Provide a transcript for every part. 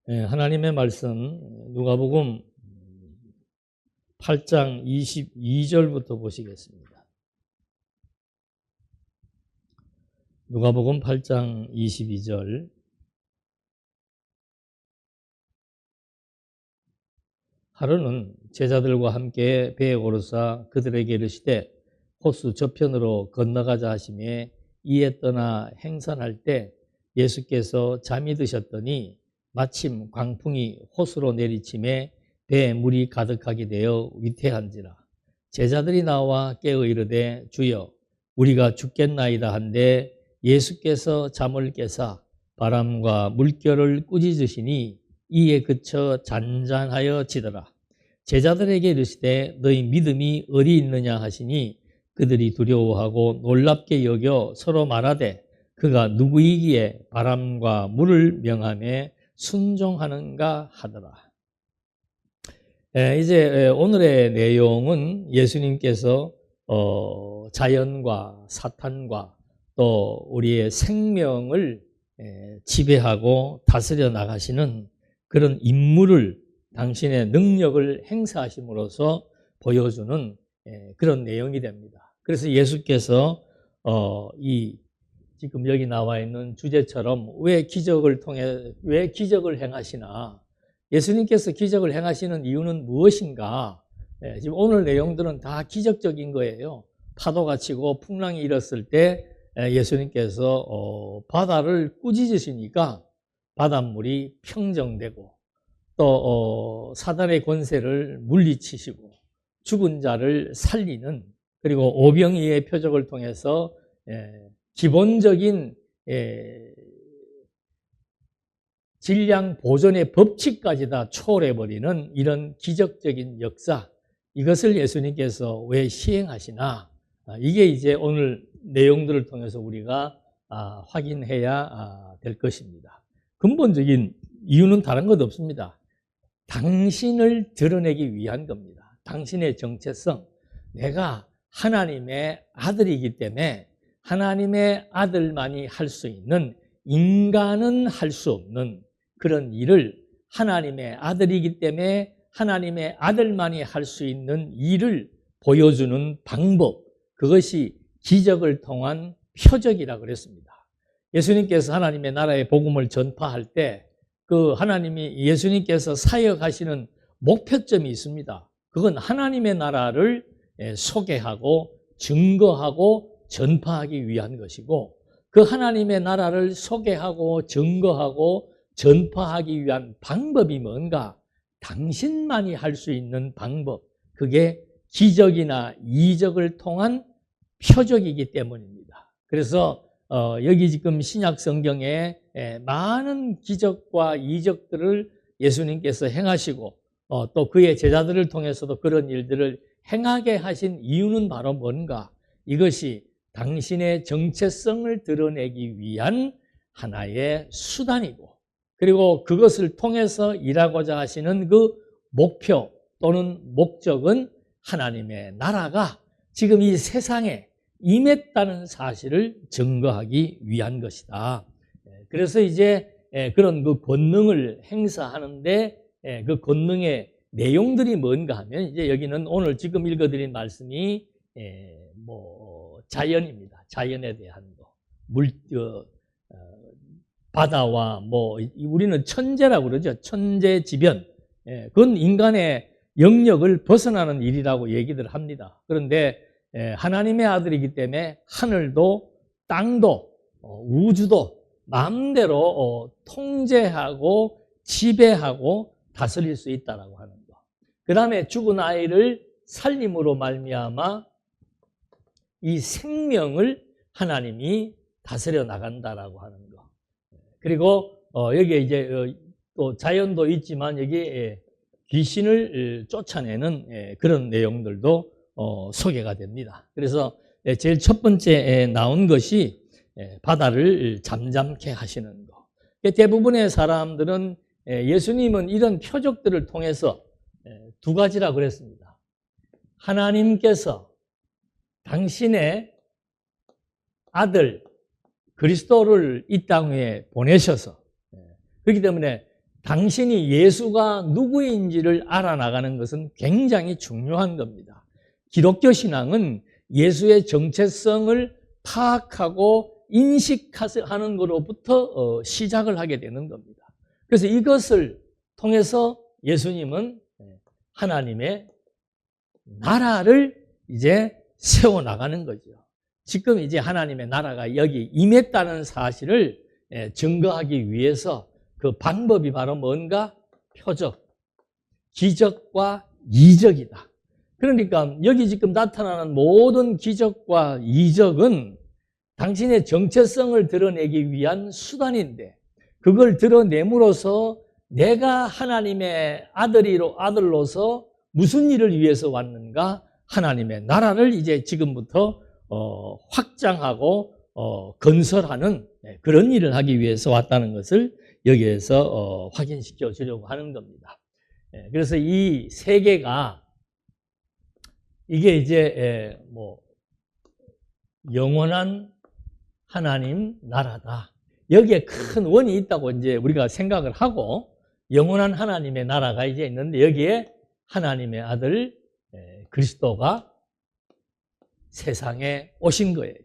하나님의 말씀 누가복음 8장 22절부터 보시겠습니다. 누가복음 8장 22절. 하루는 제자들과 함께 배에 오르사 그들에게 이르시되 호수 저편으로 건너가자 하시매 이에 떠나 행선할 때 예수께서 잠이 드셨더니 마침 광풍이 호수로 내리침에 배에 물이 가득하게 되어 위태한지라. 제자들이 나와 깨어 이르되 주여 우리가 죽겠나이다 한데 예수께서 잠을 깨사 바람과 물결을 꾸짖으시니 이에 그쳐 잔잔하여 지더라. 제자들에게 이르시되 너희 믿음이 어디 있느냐 하시니 그들이 두려워하고 놀랍게 여겨 서로 말하되 그가 누구이기에 바람과 물을 명하며 순종하는가 하더라. 이제 오늘의 내용은 예수님께서 자연과 사탄과 또 우리의 생명을 지배하고 다스려 나가시는 그런 임무를 당신의 능력을 행사하심으로써 보여주는 그런 내용이 됩니다. 그래서 예수께서 이 지금 여기 나와 있는 주제처럼 왜 기적을 행하시나, 예수님께서 기적을 행하시는 이유는 무엇인가? 지금 오늘 내용들은 다 기적적인 거예요. 파도가 치고 풍랑이 일었을 때 예수님께서 바다를 꾸짖으시니까 바닷물이 평정되고 또 사단의 권세를 물리치시고 죽은 자를 살리는, 그리고 오병이의 표적을 통해서 기본적인 질량 보존의 법칙까지 다 초월해버리는 이런 기적적인 역사, 이것을 예수님께서 왜 시행하시나, 이게 이제 오늘 내용들을 통해서 우리가 확인해야 될 것입니다. 근본적인 이유는 다른 것 없습니다. 당신을 드러내기 위한 겁니다. 당신의 정체성, 내가 하나님의 아들이기 때문에 하나님의 아들만이 할 수 있는, 인간은 할 수 없는 그런 일을, 하나님의 아들이기 때문에 하나님의 아들만이 할 수 있는 일을 보여주는 방법, 그것이 기적을 통한 표적이라고 그랬습니다. 예수님께서 하나님의 나라의 복음을 전파할 때 그 하나님이 예수님께서 사역하시는 목표점이 있습니다. 그건 하나님의 나라를 소개하고 증거하고 전파하기 위한 것이고, 그 하나님의 나라를 소개하고 증거하고 전파하기 위한 방법이 뭔가? 당신만이 할 수 있는 방법, 그게 기적이나 이적을 통한 표적이기 때문입니다. 그래서 여기 지금 신약 성경에 많은 기적과 이적들을 예수님께서 행하시고 또 그의 제자들을 통해서도 그런 일들을 행하게 하신 이유는 바로 뭔가? 이것이 당신의 정체성을 드러내기 위한 하나의 수단이고, 그리고 그것을 통해서 일하고자 하시는 그 목표 또는 목적은 하나님의 나라가 지금 이 세상에 임했다는 사실을 증거하기 위한 것이다. 그래서 이제 그런 그 권능을 행사하는데 그 권능의 내용들이 뭔가 하면, 이제 여기는 오늘 지금 읽어드린 말씀이 자연입니다. 자연에 대한 거, 바다와 우리는 천재라고 그러죠. 천재지변. 그건 인간의 영역을 벗어나는 일이라고 얘기들 합니다. 그런데 하나님의 아들이기 때문에 하늘도 땅도 우주도 마음대로 통제하고 지배하고 다스릴 수 있다라고 하는 거. 그 다음에 죽은 아이를 살림으로 말미암아 이 생명을 하나님이 다스려 나간다라고 하는 거. 그리고 여기에 이제 또 자연도 있지만 여기 귀신을 쫓아내는 그런 내용들도 소개가 됩니다. 그래서 제일 첫 번째 나온 것이 바다를 잠잠케 하시는 것. 대부분의 사람들은 예수님은 이런 표적들을 통해서 두 가지라고 그랬습니다. 하나님께서 당신의 아들 그리스도를 이 땅에 보내셔서, 그렇기 때문에 당신이 예수가 누구인지를 알아나가는 것은 굉장히 중요한 겁니다. 기독교 신앙은 예수의 정체성을 파악하고 인식하는 것로부터 시작을 하게 되는 겁니다. 그래서 이것을 통해서 예수님은 하나님의 나라를 이제 세워나가는 거죠. 지금 이제 하나님의 나라가 여기 임했다는 사실을 증거하기 위해서 그 방법이 바로 뭔가? 표적, 기적과 이적이다. 그러니까 여기 지금 나타나는 모든 기적과 이적은 당신의 정체성을 드러내기 위한 수단인데, 그걸 드러냄으로써 내가 하나님의 아들로서 무슨 일을 위해서 왔는가? 하나님의 나라를 이제 지금부터 확장하고 건설하는 그런 일을 하기 위해서 왔다는 것을 여기에서 확인시켜 주려고 하는 겁니다. 그래서 이 세계가 이게 이제 영원한 하나님 나라다. 여기에 큰 원이 있다고 이제 우리가 생각을 하고, 영원한 하나님의 나라가 이제 있는데 여기에 하나님의 아들 그리스도가 세상에 오신 거예요.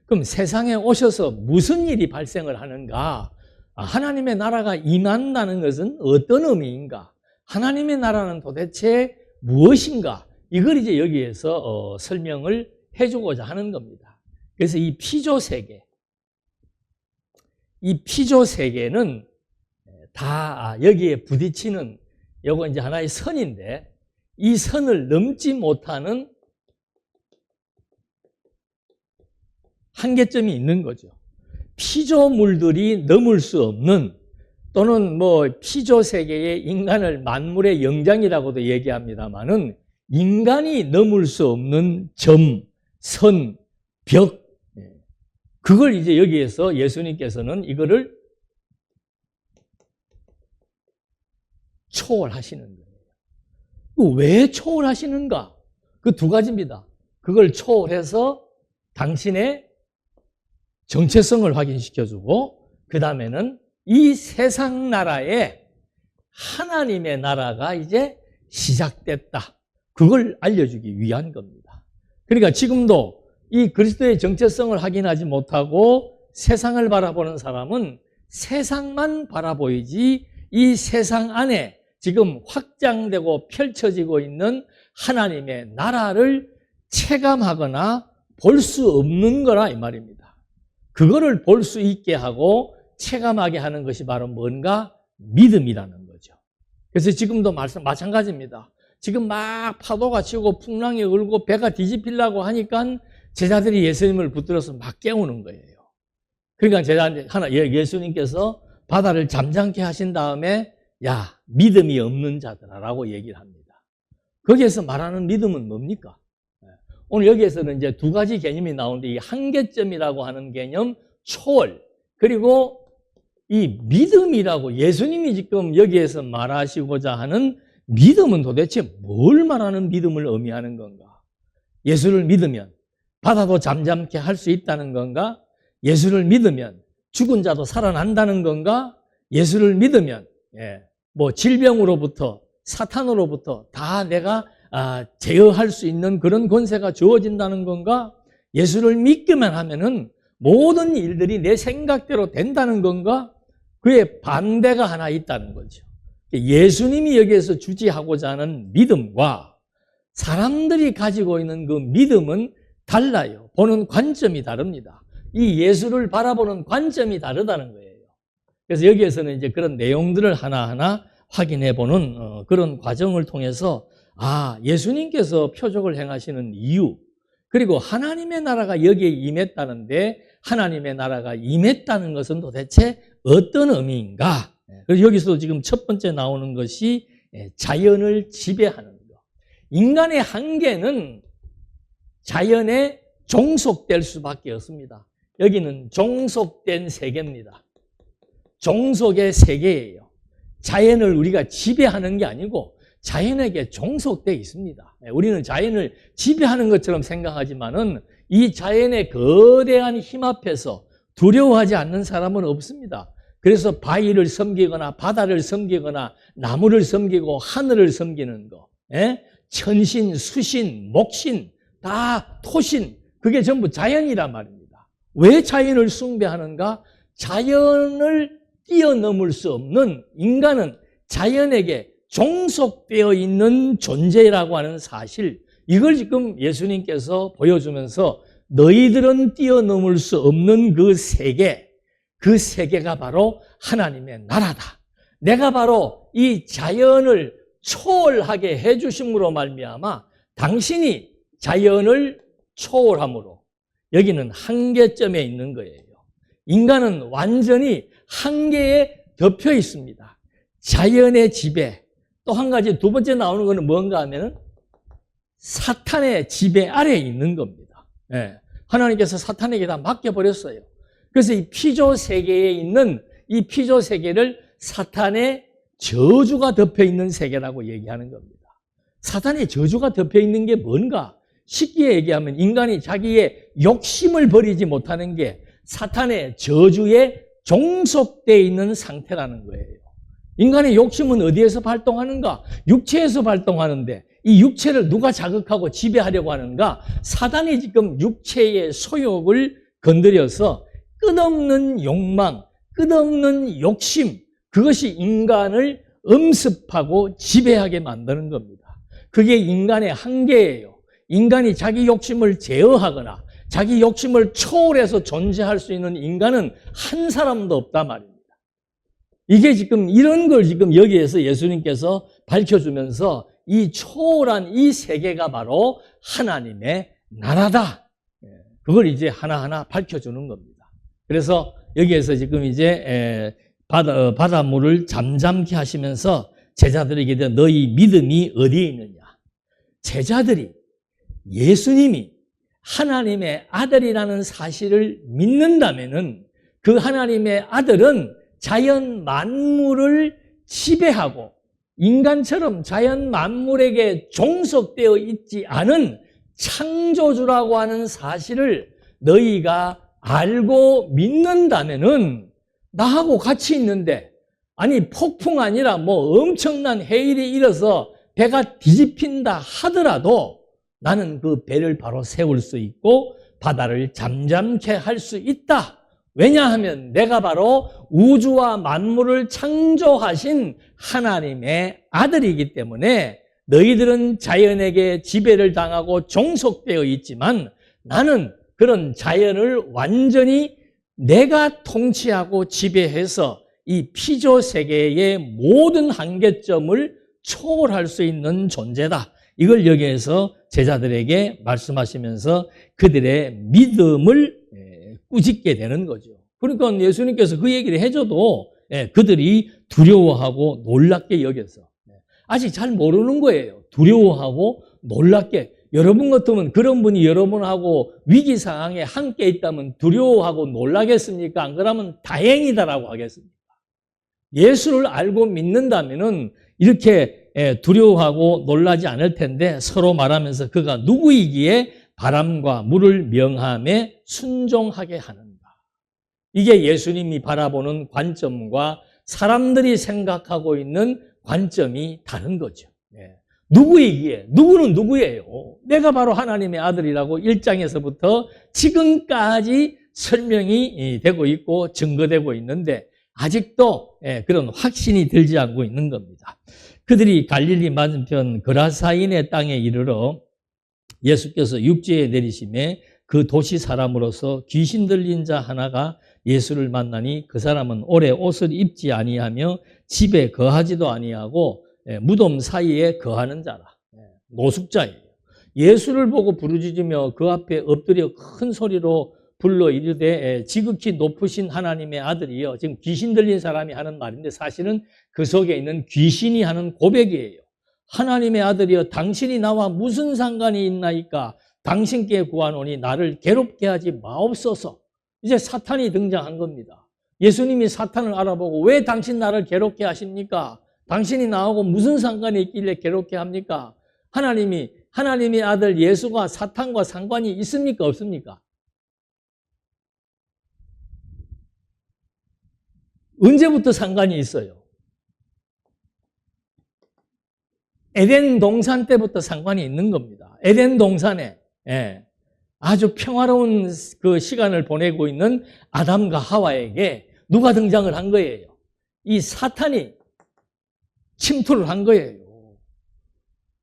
그럼 세상에 오셔서 무슨 일이 발생을 하는가? 하나님의 나라가 임한다는 것은 어떤 의미인가? 하나님의 나라는 도대체 무엇인가? 이걸 이제 여기에서 설명을 해주고자 하는 겁니다. 그래서 이 피조 세계는 다 여기에 부딪히는 요거 이제 하나의 선인데, 이 선을 넘지 못하는 한계점이 있는 거죠. 피조물들이 넘을 수 없는, 또는 피조 세계의 인간을 만물의 영장이라고도 얘기합니다만은, 인간이 넘을 수 없는 점, 선, 벽, 그걸 이제 여기에서 예수님께서는 이거를 초월하시는 거예요. 왜 초월하시는가? 그 두 가지입니다. 그걸 초월해서 당신의 정체성을 확인시켜주고, 그 다음에는 이 세상 나라에 하나님의 나라가 이제 시작됐다. 그걸 알려주기 위한 겁니다. 그러니까 지금도 이 그리스도의 정체성을 확인하지 못하고 세상을 바라보는 사람은 세상만 바라보이지, 이 세상 안에 지금 확장되고 펼쳐지고 있는 하나님의 나라를 체감하거나 볼 수 없는 거라 이 말입니다. 그거를 볼 수 있게 하고 체감하게 하는 것이 바로 뭔가? 믿음이라는 거죠. 그래서 지금도 마찬가지입니다. 지금 막 파도가 치고 풍랑이 울고 배가 뒤집히려고 하니까 제자들이 예수님을 붙들어서 막 깨우는 거예요. 그러니까 예수님께서 바다를 잠잠케 하신 다음에 야, 믿음이 없는 자들아라고 얘기를 합니다. 거기에서 말하는 믿음은 뭡니까? 오늘 여기에서는 이제 두 가지 개념이 나오는데, 이 한계점이라고 하는 개념, 초월, 그리고 이 믿음이라고 예수님이 지금 여기에서 말하시고자 하는 믿음은 도대체 뭘 말하는 믿음을 의미하는 건가? 예수를 믿으면 바다도 잠잠케 할 수 있다는 건가? 예수를 믿으면 죽은 자도 살아난다는 건가? 예수를 믿으면 질병으로부터, 사탄으로부터 다 내가 제어할 수 있는 그런 권세가 주어진다는 건가? 예수를 믿기만 하면은 모든 일들이 내 생각대로 된다는 건가? 그의 반대가 하나 있다는 거죠. 예수님이 여기에서 주지하고자 하는 믿음과 사람들이 가지고 있는 그 믿음은 달라요. 보는 관점이 다릅니다. 이 예수를 바라보는 관점이 다르다는 거예요. 그래서 여기에서는 이제 그런 내용들을 하나하나 확인해 보는 그런 과정을 통해서 예수님께서 표적을 행하시는 이유, 그리고 하나님의 나라가 여기에 임했다는데 하나님의 나라가 임했다는 것은 도대체 어떤 의미인가? 그래서 여기서 지금 첫 번째 나오는 것이 자연을 지배하는 것. 인간의 한계는 자연에 종속될 수밖에 없습니다. 여기는 종속된 세계입니다. 종속의 세계예요. 자연을 우리가 지배하는 게 아니고 자연에게 종속되어 있습니다. 우리는 자연을 지배하는 것처럼 생각하지만은 이 자연의 거대한 힘 앞에서 두려워하지 않는 사람은 없습니다. 그래서 바위를 섬기거나 바다를 섬기거나 나무를 섬기고 하늘을 섬기는 거. 예? 천신, 수신, 목신, 다 토신, 그게 전부 자연이란 말입니다. 왜 자연을 숭배하는가? 자연을 뛰어넘을 수 없는, 인간은 자연에게 종속되어 있는 존재라고 하는 사실, 이걸 지금 예수님께서 보여주면서 너희들은 뛰어넘을 수 없는 그 세계가 바로 하나님의 나라다. 내가 바로 이 자연을 초월하게 해주심으로 말미암아 당신이 자연을 초월함으로 여기는 한계점에 있는 거예요. 인간은 완전히 한계에 덮여 있습니다. 자연의 지배. 또 한 가지 두 번째 나오는 것은 뭔가 하면은 사탄의 지배 아래에 있는 겁니다. 예. 하나님께서 사탄에게 다 맡겨버렸어요. 그래서 이 피조 세계에 있는 이 피조 세계를 사탄의 저주가 덮여 있는 세계라고 얘기하는 겁니다. 사탄의 저주가 덮여 있는 게 뭔가? 쉽게 얘기하면 인간이 자기의 욕심을 버리지 못하는 게 사탄의 저주에 종속되어 있는 상태라는 거예요. 인간의 욕심은 어디에서 발동하는가? 육체에서 발동하는데 이 육체를 누가 자극하고 지배하려고 하는가? 사단이 지금 육체의 소욕을 건드려서 끝없는 욕망, 끝없는 욕심, 그것이 인간을 엄습하고 지배하게 만드는 겁니다. 그게 인간의 한계예요. 인간이 자기 욕심을 제어하거나 자기 욕심을 초월해서 존재할 수 있는 인간은 한 사람도 없단 말입니다. 이게 지금 이런 걸 지금 여기에서 예수님께서 밝혀주면서 이 초월한 이 세계가 바로 하나님의 나라다. 그걸 이제 하나하나 밝혀주는 겁니다. 그래서 여기에서 지금 이제 바닷물을 잠잠케 하시면서 제자들에게 너희 믿음이 어디에 있느냐. 제자들이 예수님이 하나님의 아들이라는 사실을 믿는다면은 그 하나님의 아들은 자연 만물을 지배하고 인간처럼 자연 만물에게 종속되어 있지 않은 창조주라고 하는 사실을 너희가 알고 믿는다면은 나하고 같이 있는데 아니 폭풍 아니라 뭐 엄청난 해일이 일어서 배가 뒤집힌다 하더라도 나는 그 배를 바로 세울 수 있고 바다를 잠잠케 할 수 있다. 왜냐하면 내가 바로 우주와 만물을 창조하신 하나님의 아들이기 때문에 너희들은 자연에게 지배를 당하고 종속되어 있지만 나는 그런 자연을 완전히 내가 통치하고 지배해서 이 피조 세계의 모든 한계점을 초월할 수 있는 존재다. 이걸 여기에서 제자들에게 말씀하시면서 그들의 믿음을 꾸짖게 되는 거죠. 그러니까 예수님께서 그 얘기를 해줘도 그들이 두려워하고 놀랍게 여겨서 아직 잘 모르는 거예요. 두려워하고 놀랍게. 여러분 같으면 그런 분이 여러분하고 위기 상황에 함께 있다면 두려워하고 놀라겠습니까? 안 그러면 다행이다라고 하겠습니까? 예수를 알고 믿는다면은 이렇게 두려워하고 놀라지 않을 텐데 서로 말하면서 그가 누구이기에 바람과 물을 명함에 순종하게 하는가. 이게 예수님이 바라보는 관점과 사람들이 생각하고 있는 관점이 다른 거죠. 누구이기에? 누구는 누구예요? 내가 바로 하나님의 아들이라고 1장에서부터 지금까지 설명이 되고 있고 증거되고 있는데 아직도 그런 확신이 들지 않고 있는 겁니다. 그들이 갈릴리 맞은편 그라사인의 땅에 이르러 예수께서 육지에 내리심에 그 도시 사람으로서 귀신 들린 자 하나가 예수를 만나니 그 사람은 오래 옷을 입지 아니하며 집에 거하지도 아니하고 무덤 사이에 거하는 자라. 노숙자예요. 예수를 보고 부르짖으며 그 앞에 엎드려 큰 소리로 불러 이르되 지극히 높으신 하나님의 아들이여. 지금 귀신 들린 사람이 하는 말인데 사실은 그 속에 있는 귀신이 하는 고백이에요. 하나님의 아들이여 당신이 나와 무슨 상관이 있나이까. 당신께 구하노니 나를 괴롭게 하지 마옵소서. 이제 사탄이 등장한 겁니다. 예수님이 사탄을 알아보고 왜 당신 나를 괴롭게 하십니까? 당신이 나하고 무슨 상관이 있길래 괴롭게 합니까? 하나님의 아들 예수가 사탄과 상관이 있습니까? 없습니까? 언제부터 상관이 있어요? 에덴 동산 때부터 상관이 있는 겁니다. 에덴 동산에 아주 평화로운 그 시간을 보내고 있는 아담과 하와에게 누가 등장을 한 거예요? 이 사탄이 침투를 한 거예요.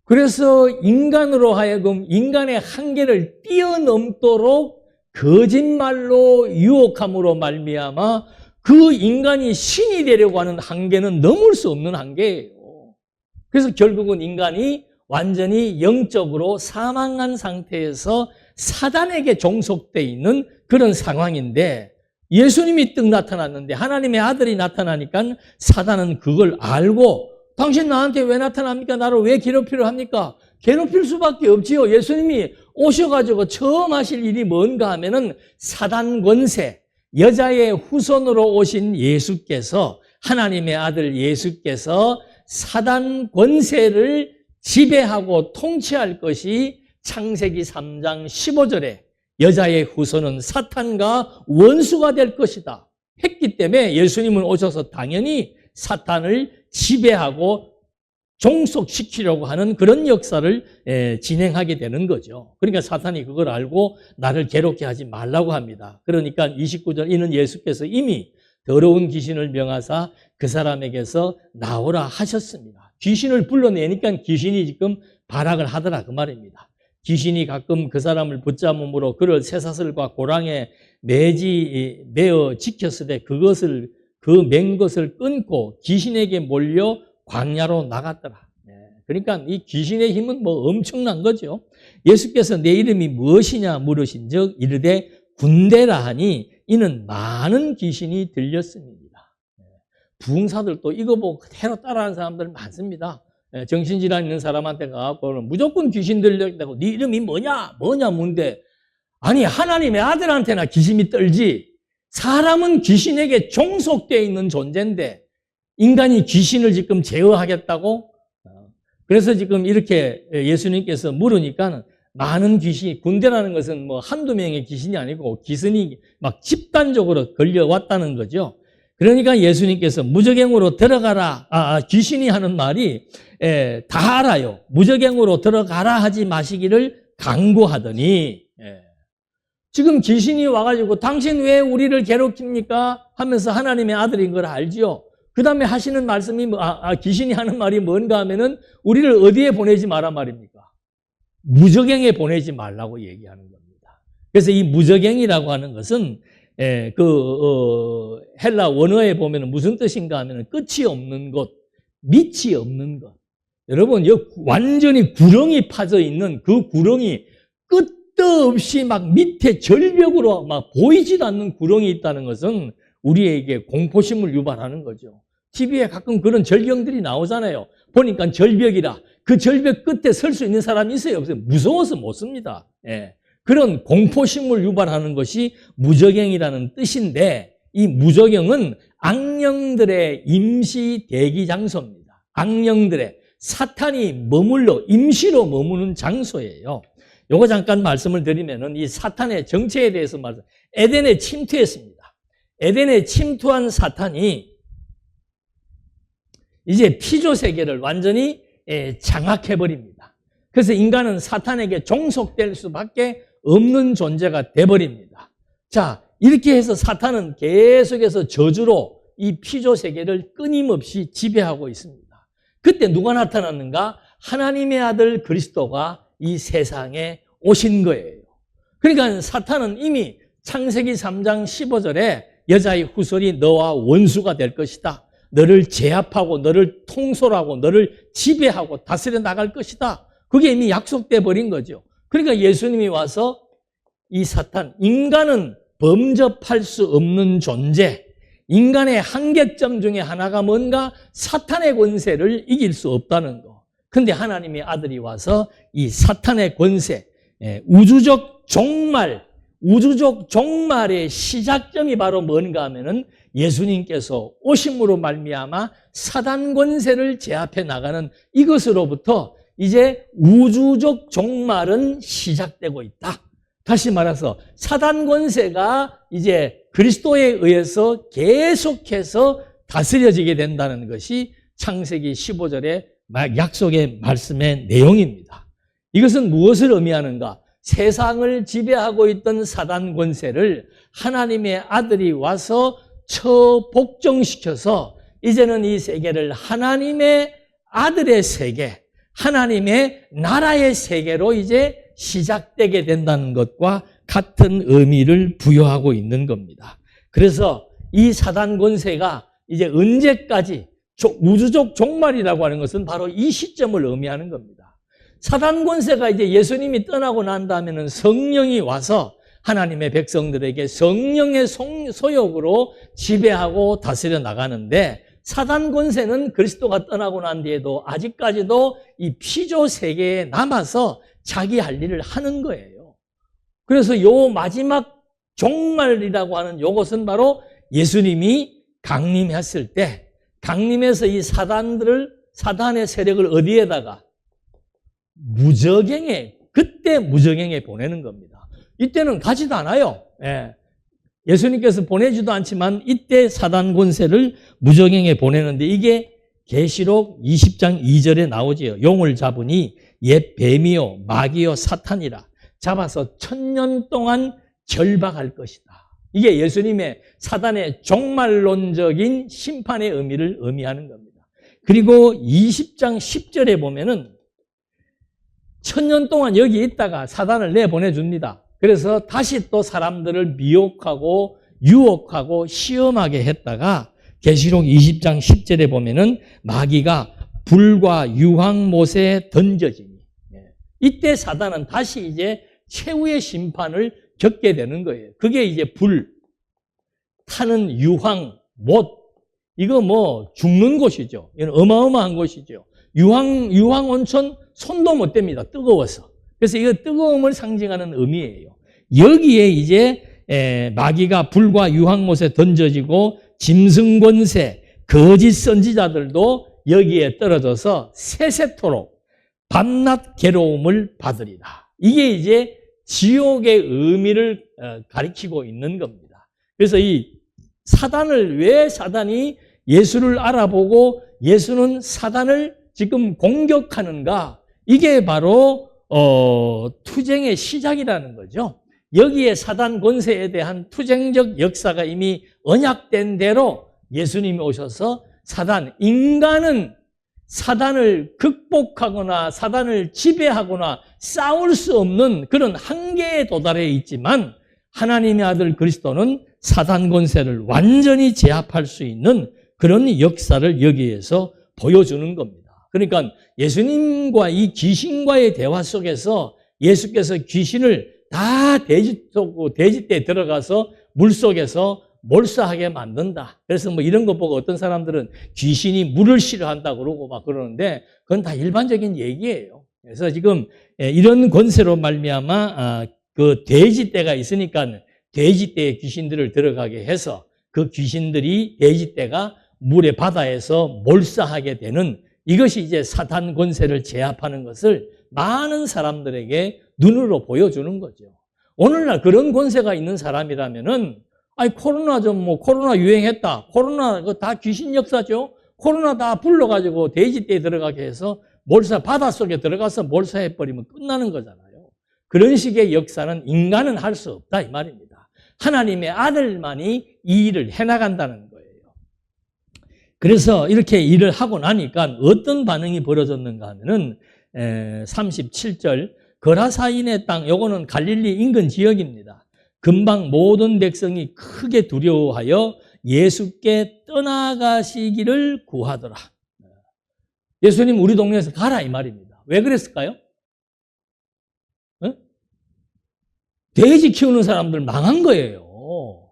그래서 인간으로 하여금 인간의 한계를 뛰어넘도록 거짓말로 유혹함으로 말미암아 그 인간이 신이 되려고 하는 한계는 넘을 수 없는 한계예요. 그래서 결국은 인간이 완전히 영적으로 사망한 상태에서 사단에게 종속되어 있는 그런 상황인데 예수님이 떡 나타났는데 하나님의 아들이 나타나니까 사단은 그걸 알고 당신 나한테 왜 나타납니까? 나를 왜 괴롭히려 합니까? 괴롭힐 수밖에 없지요. 예수님이 오셔가지고 처음 하실 일이 뭔가 하면은 사단 권세, 여자의 후손으로 오신 예수께서 하나님의 아들 예수께서 사단 권세를 지배하고 통치할 것이 창세기 3장 15절에 여자의 후손은 사탄과 원수가 될 것이다 했기 때문에 예수님은 오셔서 당연히 사탄을 지배하고 종속시키려고 하는 그런 역사를 진행하게 되는 거죠. 그러니까 사탄이 그걸 알고 나를 괴롭게 하지 말라고 합니다. 그러니까 29절 이는 예수께서 이미 더러운 귀신을 명하사 그 사람에게서 나오라 하셨습니다. 귀신을 불러내니까 귀신이 지금 발악을 하더라 그 말입니다. 귀신이 가끔 그 사람을 붙잡음으로 그를 쇠사슬과 고랑에 매어 지켰으되 그 맨 것을 끊고 귀신에게 몰려 광야로 나갔더라. 그러니까 이 귀신의 힘은 뭐 엄청난 거죠. 예수께서 내 이름이 무엇이냐 물으신즉 이르되 군대라 하니 이는 많은 귀신이 들렸습니다. 부흥사들도 이거 보고 그대로 따라하는 사람들 많습니다. 정신질환 있는 사람한테 가서 무조건 귀신 들렸다고 네 이름이 뭐냐 묻는데 아니 하나님의 아들한테나 귀신이 떨지 사람은 귀신에게 종속되어 있는 존재인데 인간이 귀신을 지금 제어하겠다고? 그래서 지금 이렇게 예수님께서 물으니까 많은 귀신이, 군대라는 것은 뭐 한두 명의 귀신이 아니고 귀신이 막 집단적으로 걸려왔다는 거죠. 그러니까 예수님께서 무저갱으로 들어가라, 귀신이 하는 말이 다 알아요. 무저갱으로 들어가라 하지 마시기를 강구하더니 지금 귀신이 와가지고 당신 왜 우리를 괴롭힙니까? 하면서 하나님의 아들인 걸 알지요. 그 다음에 하시는 말씀이 귀신이 하는 말이 뭔가 하면은 우리를 어디에 보내지 마라 말입니까? 무저갱에 보내지 말라고 얘기하는 겁니다. 그래서 이 무저갱이라고 하는 것은 헬라 원어에 보면 무슨 뜻인가 하면 끝이 없는 곳, 밑이 없는 것. 여러분, 여기 완전히 구렁이 파져 있는 그 구렁이 끝도 없이 막 밑에 절벽으로 막 보이지도 않는 구렁이 있다는 것은 우리에게 공포심을 유발하는 거죠. TV에 가끔 그런 절경들이 나오잖아요. 보니까 절벽이라. 그 절벽 끝에 설 수 있는 사람이 있어요? 없어요? 무서워서 못 씁니다. 그런 공포심을 유발하는 것이 무저갱이라는 뜻인데 이 무저갱은 악령들의 임시 대기 장소입니다. 악령들의 사탄이 머물러 임시로 머무는 장소예요. 요거 잠깐 말씀을 드리면은 이 사탄의 정체에 대해서 말씀. 에덴에 침투했습니다. 에덴에 침투한 사탄이 이제 피조 세계를 완전히 장악해버립니다. 그래서 인간은 사탄에게 종속될 수밖에 없는 존재가 돼버립니다. 자, 이렇게 해서 사탄은 계속해서 저주로 이 피조 세계를 끊임없이 지배하고 있습니다. 그때 누가 나타났는가? 하나님의 아들 그리스도가 이 세상에 오신 거예요. 그러니까 사탄은 이미 창세기 3장 15절에 여자의 후손이 너와 원수가 될 것이다. 너를 제압하고 너를 통솔하고 너를 지배하고 다스려 나갈 것이다. 그게 이미 약속돼 버린 거죠. 그러니까 예수님이 와서 이 사탄, 인간은 범접할 수 없는 존재, 인간의 한계점 중에 하나가 뭔가 사탄의 권세를 이길 수 없다는 거. 근데 하나님의 아들이 와서 이 사탄의 권세, 우주적 종말의 시작점이 바로 뭔가 하면은 예수님께서 오심으로 말미암아 사단 권세를 제압해 나가는 이것으로부터 이제 우주적 종말은 시작되고 있다. 다시 말해서 사단 권세가 이제 그리스도에 의해서 계속해서 다스려지게 된다는 것이 창세기 15절의 약속의 말씀의 내용입니다. 이것은 무엇을 의미하는가? 세상을 지배하고 있던 사단 권세를 하나님의 아들이 와서 처복종시켜서 이제는 이 세계를 하나님의 아들의 세계, 하나님의 나라의 세계로 이제 시작되게 된다는 것과 같은 의미를 부여하고 있는 겁니다. 그래서 이 사단 권세가 이제 언제까지 우주적 종말이라고 하는 것은 바로 이 시점을 의미하는 겁니다. 사단 권세가 이제 예수님이 떠나고 난 다음에는 성령이 와서 하나님의 백성들에게 성령의 소욕으로 지배하고 다스려 나가는데, 사단 권세는 그리스도가 떠나고 난 뒤에도 아직까지도 이 피조 세계에 남아서 자기 할 일을 하는 거예요. 그래서 요 마지막 종말이라고 하는 요것은 바로 예수님이 강림했을 때, 강림해서 이 사단의 세력을 어디에다가? 무저갱에, 그때 무저갱에 보내는 겁니다. 이때는 가지도 않아요. 예수님께서 보내지도 않지만 이때 사단 권세를 무저갱에 보내는데, 이게 계시록 20장 2절에 나오지요. 용을 잡으니 옛 뱀이요 마귀요 사탄이라 잡아서 1000년 동안 결박할 것이다. 이게 예수님의 사단의 종말론적인 심판의 의미를 의미하는 겁니다. 그리고 20장 10절에 보면은 1000년 동안 여기 있다가 사단을 내보내줍니다. 그래서 다시 또 사람들을 미혹하고 유혹하고 시험하게 했다가 계시록 20장 10절에 보면은 마귀가 불과 유황못에 던져지니, 이때 사단은 다시 이제 최후의 심판을 겪게 되는 거예요. 그게 이제 불, 타는 유황못, 이거 뭐 죽는 곳이죠. 이건 어마어마한 곳이죠. 유황 온천 손도 못 댑니다. 뜨거워서. 그래서 이거 뜨거움을 상징하는 의미예요. 여기에 이제 마귀가 불과 유황못에 던져지고 짐승 권세, 거짓 선지자들도 여기에 떨어져서 세세토록 밤낮 괴로움을 받으리라. 이게 이제 지옥의 의미를 가리키고 있는 겁니다. 그래서 이 사단을, 왜 사단이 예수를 알아보고 예수는 사단을 지금 공격하는가? 이게 바로 투쟁의 시작이라는 거죠. 여기에 사단 권세에 대한 투쟁적 역사가 이미 언약된 대로 예수님이 오셔서 인간은 사단을 극복하거나 사단을 지배하거나 싸울 수 없는 그런 한계에 도달해 있지만, 하나님의 아들 그리스도는 사단 권세를 완전히 제압할 수 있는 그런 역사를 여기에서 보여주는 겁니다. 그러니까 예수님과 이 귀신과의 대화 속에서 예수께서 귀신을 다 돼지떼에 들어가서 물속에서 몰사하게 만든다. 그래서 뭐 이런 거 보고 어떤 사람들은 귀신이 물을 싫어한다 그러고 막 그러는데, 그건 다 일반적인 얘기예요. 그래서 지금 이런 권세로 말미암아 그 돼지떼가 있으니까 돼지떼의 귀신들을 들어가게 해서 그 귀신들이 돼지떼가 물의 바다에서 몰사하게 되는, 이것이 이제 사탄 권세를 제압하는 것을 많은 사람들에게 눈으로 보여주는 거죠. 오늘날 그런 권세가 있는 사람이라면은, 코로나 유행했다. 코로나 그거 다 귀신 역사죠. 코로나 다 불러가지고 돼지떼에 들어가게 해서 바닷속에 들어가서 몰사해버리면 끝나는 거잖아요. 그런 식의 역사는 인간은 할 수 없다 이 말입니다. 하나님의 아들만이 이 일을 해나간다는 거예요. 그래서 이렇게 일을 하고 나니까 어떤 반응이 벌어졌는가 하면은 37절, 거라사인의 땅, 요거는 갈릴리 인근 지역입니다. 금방 모든 백성이 크게 두려워하여 예수께 떠나가시기를 구하더라. 예수님 우리 동네에서 가라 이 말입니다. 왜 그랬을까요? 돼지 키우는 사람들 망한 거예요.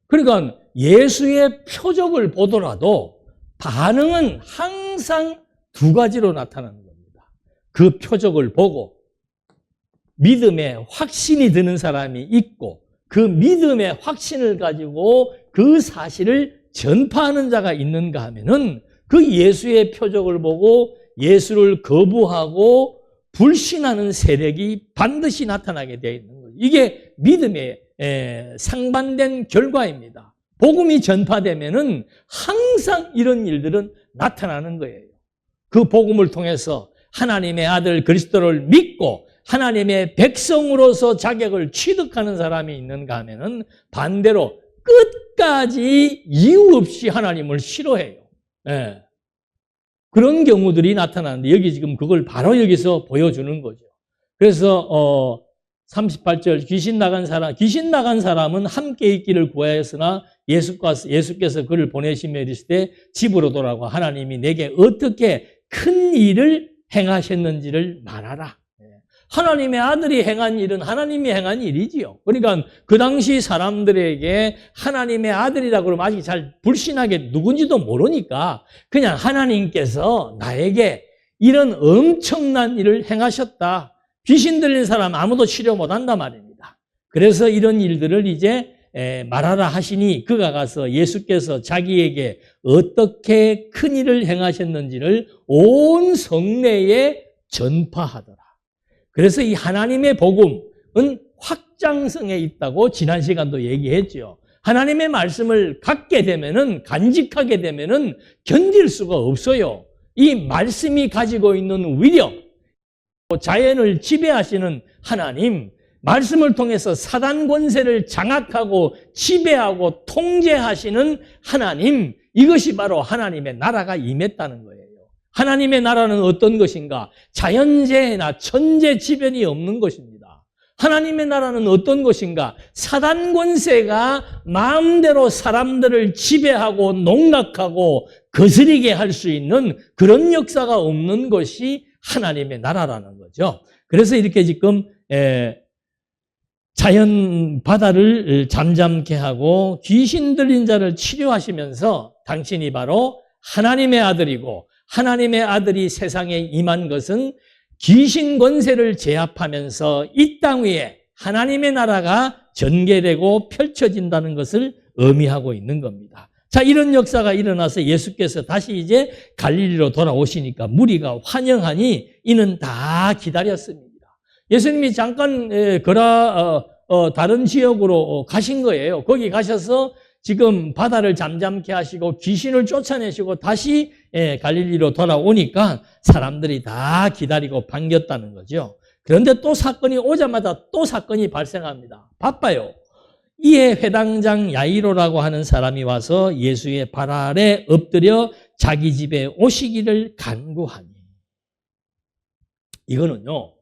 그러니까 예수의 표적을 보더라도 반응은 항상 두 가지로 나타나는 겁니다. 그 표적을 보고 믿음에 확신이 드는 사람이 있고, 그 믿음의 확신을 가지고 그 사실을 전파하는 자가 있는가 하면은, 그 예수의 표적을 보고 예수를 거부하고 불신하는 세력이 반드시 나타나게 되어 있는 거죠. 이게 믿음의 상반된 결과입니다. 복음이 전파되면은 항상 이런 일들은 나타나는 거예요. 그 복음을 통해서 하나님의 아들 그리스도를 믿고 하나님의 백성으로서 자격을 취득하는 사람이 있는가 하면은 반대로 끝까지 이유 없이 하나님을 싫어해요. 예. 그런 경우들이 나타나는데 여기 지금 그걸 바로 여기서 보여주는 거죠. 그래서 38절 귀신 나간 사람은 함께 있기를 구하였으나 예수께서 그를 보내시며 이르시되 집으로 돌아가 하나님이 내게 어떻게 큰 일을 행하셨는지를 말하라. 하나님의 아들이 행한 일은 하나님이 행한 일이지요. 그러니까 그 당시 사람들에게 하나님의 아들이라고 그러면 아직 잘 불신하게 누군지도 모르니까 그냥 하나님께서 나에게 이런 엄청난 일을 행하셨다. 귀신 들린 사람 아무도 치료 못한단 말입니다. 그래서 이런 일들을 이제 말하라 하시니 그가 가서 예수께서 자기에게 어떻게 큰 일을 행하셨는지를 온 성내에 전파하더라. 그래서 이 하나님의 복음은 확장성에 있다고 지난 시간도 얘기했죠. 하나님의 말씀을 갖게 되면은 간직하게 되면은 견딜 수가 없어요. 이 말씀이 가지고 있는 위력, 자연을 지배하시는 하나님, 말씀을 통해서 사단 권세를 장악하고 지배하고 통제하시는 하나님, 이것이 바로 하나님의 나라가 임했다는 거예요. 하나님의 나라는 어떤 것인가? 자연재해나 천재지변이 없는 것입니다. 하나님의 나라는 어떤 것인가? 사단 권세가 마음대로 사람들을 지배하고 농락하고 거스리게 할 수 있는 그런 역사가 없는 것이 하나님의 나라라는 거죠. 그래서 이렇게 지금 자연 바다를 잠잠케 하고 귀신 들린 자를 치료하시면서 당신이 바로 하나님의 아들이고 하나님의 아들이 세상에 임한 것은 귀신 권세를 제압하면서 이 땅 위에 하나님의 나라가 전개되고 펼쳐진다는 것을 의미하고 있는 겁니다. 자, 이런 역사가 일어나서 예수께서 다시 이제 갈릴리로 돌아오시니까 무리가 환영하니 이는 다 기다렸습니다. 예수님이 잠깐 다른 지역으로 가신 거예요. 거기 가셔서 지금 바다를 잠잠케 하시고 귀신을 쫓아내시고 다시 갈릴리로 돌아오니까 사람들이 다 기다리고 반겼다는 거죠. 그런데 또 사건이 오자마자 또 사건이 발생합니다. 바빠요. 이에 회당장 야이로라고 하는 사람이 와서 예수의 발 아래 엎드려 자기 집에 오시기를 간구하니. 이거는요,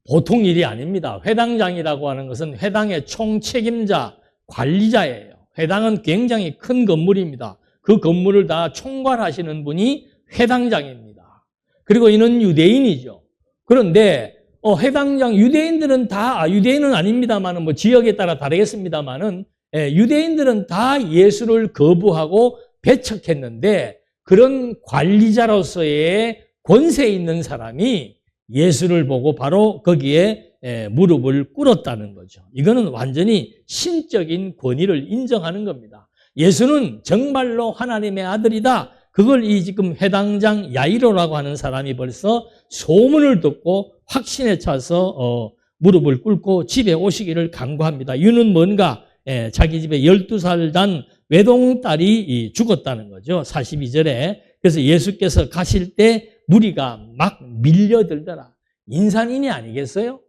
보통 일이 아닙니다. 회당장이라고 하는 것은 회당의 총책임자, 관리자예요. 회당은 굉장히 큰 건물입니다. 그 건물을 다 총괄하시는 분이 회당장입니다. 그리고 이는 유대인이죠. 그런데 회당장 유대인들은 다 유대인은 아닙니다만은 뭐 지역에 따라 다르겠습니다만은 유대인들은 다 예수를 거부하고 배척했는데 그런 관리자로서의 권세 있는 사람이 예수를 보고 바로 거기에 무릎을 꿇었다는 거죠. 이거는 완전히 신적인 권위를 인정하는 겁니다. 예수는 정말로 하나님의 아들이다. 그걸 이 지금 회당장 야이로라고 하는 사람이 벌써 소문을 듣고 확신에 차서 무릎을 꿇고 집에 오시기를 간구합니다. 이유는 뭔가? 자기 집에 12살 단 외동딸이 죽었다는 거죠. 42절에. 그래서 예수께서 가실 때 무리가 막 밀려들더라. 인산인이 아니겠어요?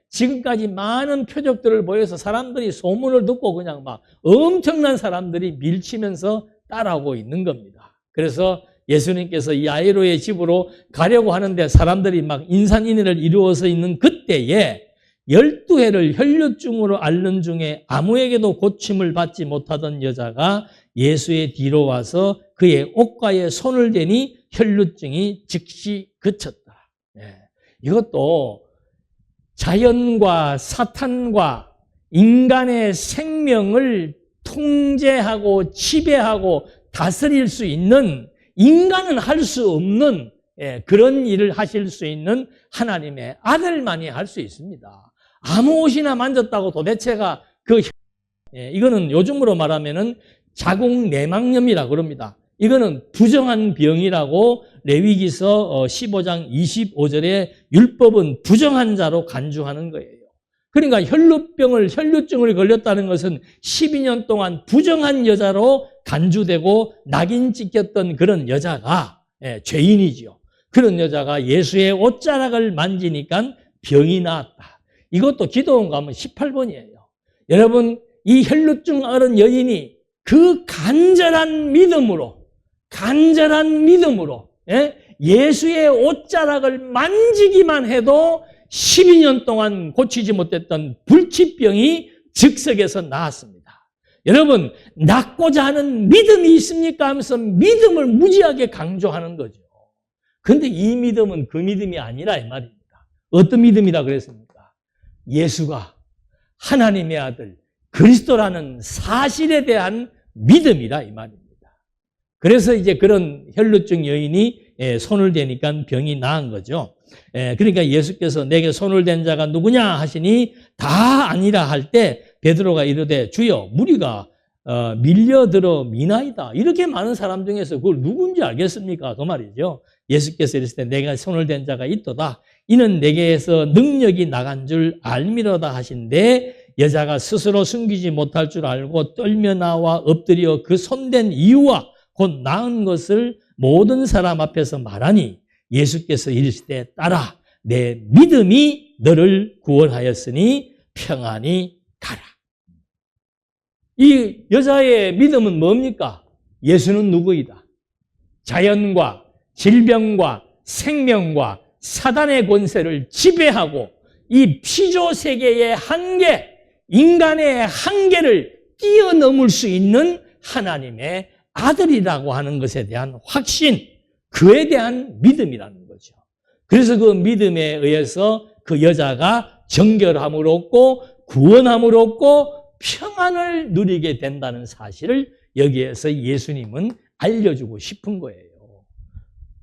지금까지 많은 표적들을 보여서 사람들이 소문을 듣고 그냥 막 엄청난 사람들이 밀치면서 따라오고 있는 겁니다. 그래서 예수님께서 이 야이로의 집으로 가려고 하는데 사람들이 막 인산인해를 이루어서 있는 그때에 12해를 혈류증으로 앓는 중에 아무에게도 고침을 받지 못하던 여자가 예수의 뒤로 와서 그의 옷가에 손을 대니 혈류증이 즉시 그쳤다. 이것도 자연과 사탄과 인간의 생명을 통제하고 지배하고 다스릴 수 있는, 인간은 할 수 없는 그런 일을 하실 수 있는 하나님의 아들만이 할 수 있습니다. 아무 옷이나 만졌다고 도대체가 이거는 요즘으로 말하면은 자궁 내막염이라고 그럽니다. 이거는 부정한 병이라고 레위기서 15장 25절에 율법은 부정한 자로 간주하는 거예요. 그러니까 혈루증을 걸렸다는 것은 12년 동안 부정한 여자로 간주되고 낙인 찍혔던 그런 여자가 죄인이지요. 그런 여자가 예수의 옷자락을 만지니까 병이 나았다. 이것도 기도원 가면 18번이에요. 여러분, 이 혈루증 앓은 여인이 그 간절한 믿음으로 예수의 옷자락을 만지기만 해도 12년 동안 고치지 못했던 불치병이 즉석에서 나았습니다. 여러분, 낫고자 하는 믿음이 있습니까? 하면서 믿음을 무지하게 강조하는 거죠. 그런데 이 믿음은 그 믿음이 아니라 이 말입니다. 어떤 믿음이라 그랬습니까? 예수가 하나님의 아들 그리스도라는 사실에 대한 믿음이라 이 말입니다. 그래서 이제 그런 혈루증 여인이 손을 대니까 병이 나은 거죠. 그러니까 예수께서 내게 손을 댄 자가 누구냐 하시니 다 아니라 할 때 베드로가 이르되 주여 무리가 밀려들어 미나이다. 이렇게 많은 사람 중에서 그걸 누군지 알겠습니까? 그 말이죠. 예수께서 이르시되 내가 손을 댄 자가 있도다. 이는 내게서 능력이 나간 줄 알미로다 하신데 여자가 스스로 숨기지 못할 줄 알고 떨며 나와 엎드려 그 손댄 이유와 곧 나은 것을 모든 사람 앞에서 말하니 예수께서 이르시되 딸아 내 믿음이 너를 구원하였으니 평안히 가라. 이 여자의 믿음은 뭡니까? 예수는 누구이다. 자연과 질병과 생명과 사단의 권세를 지배하고 이 피조 세계의 한계, 인간의 한계를 뛰어넘을 수 있는 하나님의 아들이라고 하는 것에 대한 확신, 그에 대한 믿음이라는 거죠. 그래서 그 믿음에 의해서 그 여자가 정결함을 얻고 구원함을 얻고 평안을 누리게 된다는 사실을 여기에서 예수님은 알려주고 싶은 거예요.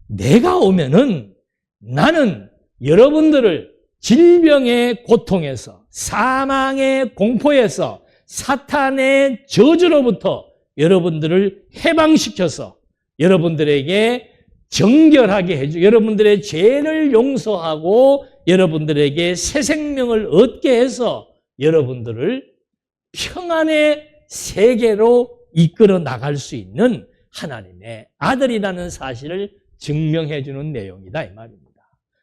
내가 오면은 나는 여러분들을 질병의 고통에서, 사망의 공포에서, 사탄의 저주로부터 여러분들을 해방시켜서 여러분들에게 정결하게 해주고 여러분들의 죄를 용서하고 여러분들에게 새 생명을 얻게 해서 여러분들을 평안의 세계로 이끌어 나갈 수 있는 하나님의 아들이라는 사실을 증명해 주는 내용이다 이 말입니다.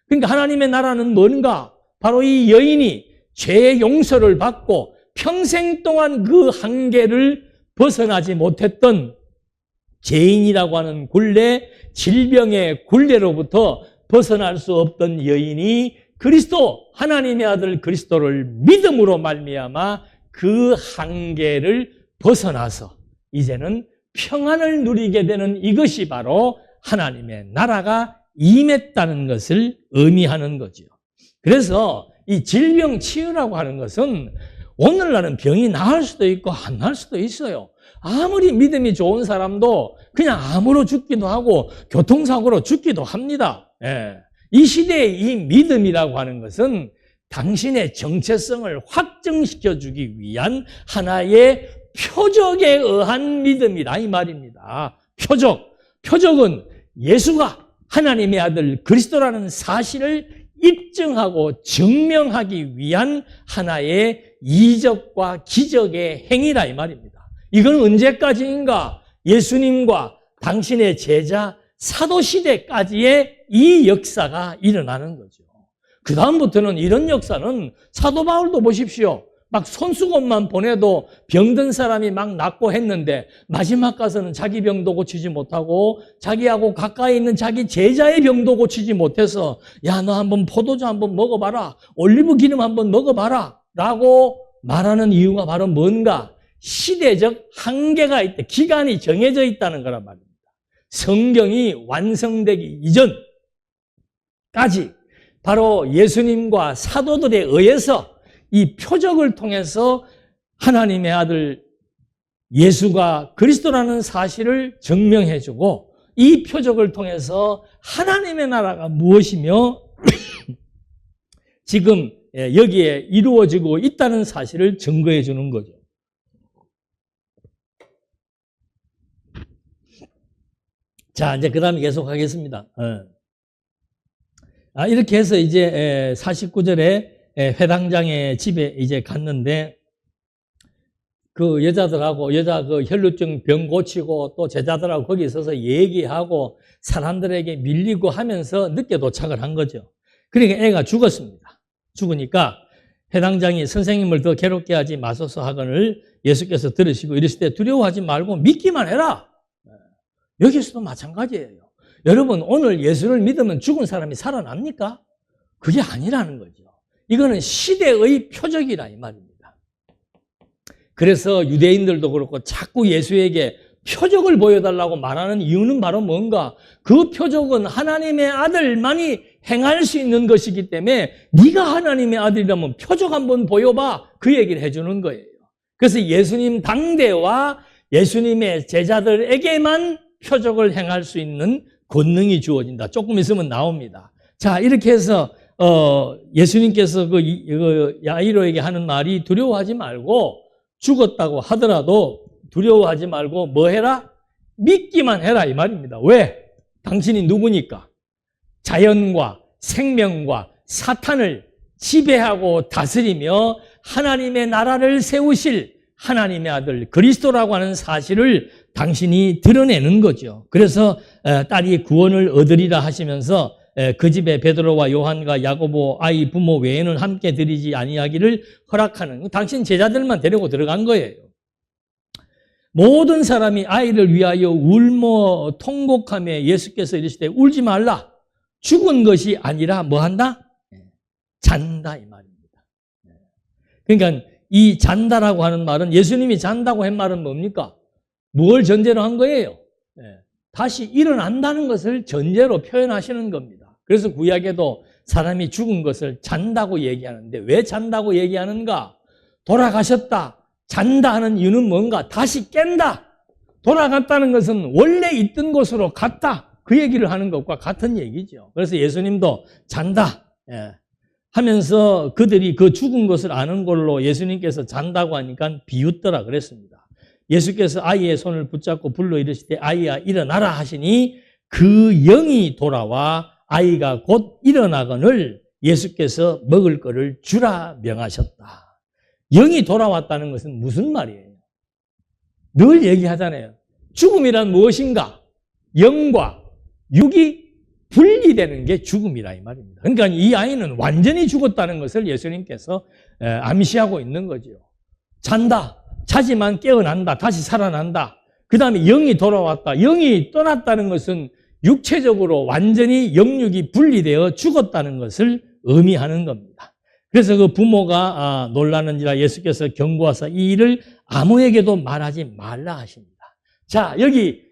그러니까 하나님의 나라는 뭔가? 바로 이 여인이 죄의 용서를 받고 평생 동안 그 한계를 벗어나지 못했던 죄인이라고 하는 굴레, 질병의 굴레로부터 벗어날 수 없던 여인이 그리스도, 하나님의 아들 그리스도를 믿음으로 말미암아 그 한계를 벗어나서 이제는 평안을 누리게 되는 이것이 바로 하나님의 나라가 임했다는 것을 의미하는 거죠. 그래서 이 질병 치유라고 하는 것은 오늘날은 병이 나을 수도 있고 안 나을 수도 있어요. 아무리 믿음이 좋은 사람도 그냥 암으로 죽기도 하고 교통사고로 죽기도 합니다. 이 시대의 이 믿음이라고 하는 것은 당신의 정체성을 확증시켜주기 위한 하나의 표적에 의한 믿음이라 이 말입니다. 표적은 예수가 하나님의 아들 그리스도라는 사실을 입증하고 증명하기 위한 하나의 이적과 기적의 행위라 이 말입니다. 이건 언제까지인가? 예수님과 당신의 제자 사도시대까지의 이 역사가 일어나는 거죠. 그 다음부터는 이런 역사는 사도 바울도 보십시오. 막 손수건만 보내도 병든 사람이 막 낫고 했는데 마지막 가서는 자기 병도 고치지 못하고 자기하고 가까이 있는 자기 제자의 병도 고치지 못해서 야, 너 한번 포도주 한번 먹어봐라. 올리브 기름 한번 먹어봐라. 라고 말하는 이유가 바로 뭔가? 시대적 한계가 있다. 기간이 정해져 있다는 거란 말입니다. 성경이 완성되기 이전까지 바로 예수님과 사도들에 의해서 이 표적을 통해서 하나님의 아들 예수가 그리스도라는 사실을 증명해주고 이 표적을 통해서 하나님의 나라가 무엇이며 지금 여기에 이루어지고 있다는 사실을 증거해 주는 거죠. 자, 이제 그 다음에 계속하겠습니다. 이렇게 해서 이제 49절에 회당장의 집에 이제 갔는데 그 여자들하고 여자 그 혈루증 병 고치고 또 제자들하고 거기 있어서 얘기하고 사람들에게 밀리고 하면서 늦게 도착을 한 거죠. 그러니까 애가 죽었습니다. 죽으니까 회당장이 선생님을 더 괴롭게 하지 마소서 하거늘 예수께서 들으시고 이랬을 때 두려워하지 말고 믿기만 해라. 여기서도 마찬가지예요. 여러분 오늘 예수를 믿으면 죽은 사람이 살아납니까? 그게 아니라는 거죠. 이거는 시대의 표적이라 이 말입니다. 그래서 유대인들도 그렇고 자꾸 예수에게 표적을 보여달라고 말하는 이유는 바로 뭔가? 그 표적은 하나님의 아들만이 행할 수 있는 것이기 때문에 네가 하나님의 아들이라면 표적 한번 보여봐. 그 얘기를 해주는 거예요. 그래서 예수님 당대와 예수님의 제자들에게만 표적을 행할 수 있는 권능이 주어진다. 조금 있으면 나옵니다. 자, 이렇게 해서 예수님께서 그 야이로에게 하는 말이 두려워하지 말고 죽었다고 하더라도 두려워하지 말고 뭐 해라? 믿기만 해라 이 말입니다. 왜? 당신이 누구니까? 자연과 생명과 사탄을 지배하고 다스리며 하나님의 나라를 세우실 하나님의 아들 그리스도라고 하는 사실을 당신이 드러내는 거죠. 그래서 딸이 구원을 얻으리라 하시면서 그 집에 베드로와 요한과 야고보 아이 부모 외에는 함께 들이지 아니하기를 허락하는 당신 제자들만 데리고 들어간 거예요. 모든 사람이 아이를 위하여 울며 통곡하며 예수께서 이르시되 울지 말라. 죽은 것이 아니라 뭐 한다? 잔다 이 말입니다. 그러니까 이 잔다라고 하는 말은 예수님이 잔다고 한 말은 뭡니까? 뭘 전제로 한 거예요? 다시 일어난다는 것을 전제로 표현하시는 겁니다. 그래서 구약에도 사람이 죽은 것을 잔다고 얘기하는데 왜 잔다고 얘기하는가? 돌아가셨다, 잔다 하는 이유는 뭔가? 다시 깬다. 돌아갔다는 것은 원래 있던 곳으로 갔다. 그 얘기를 하는 것과 같은 얘기죠. 그래서 예수님도 잔다 하면서 그들이 그 죽은 것을 아는 걸로 예수님께서 잔다고 하니까 비웃더라 그랬습니다. 예수께서 아이의 손을 붙잡고 불러 이르시되 아이야 일어나라 하시니 그 영이 돌아와 아이가 곧 일어나거늘 예수께서 먹을 것을 주라 명하셨다. 영이 돌아왔다는 것은 무슨 말이에요? 늘 얘기하잖아요. 죽음이란 무엇인가? 영과 육이 분리되는 게 죽음이라 이 말입니다. 그러니까 이 아이는 완전히 죽었다는 것을 예수님께서 암시하고 있는 거죠. 잔다. 자지만 깨어난다. 다시 살아난다. 그 다음에 영이 돌아왔다. 영이 떠났다는 것은 육체적으로 완전히 영육이 분리되어 죽었다는 것을 의미하는 겁니다. 그래서 그 부모가 놀라는지라 예수께서 경고하사 이 일을 아무에게도 말하지 말라 하십니다. 자, 여기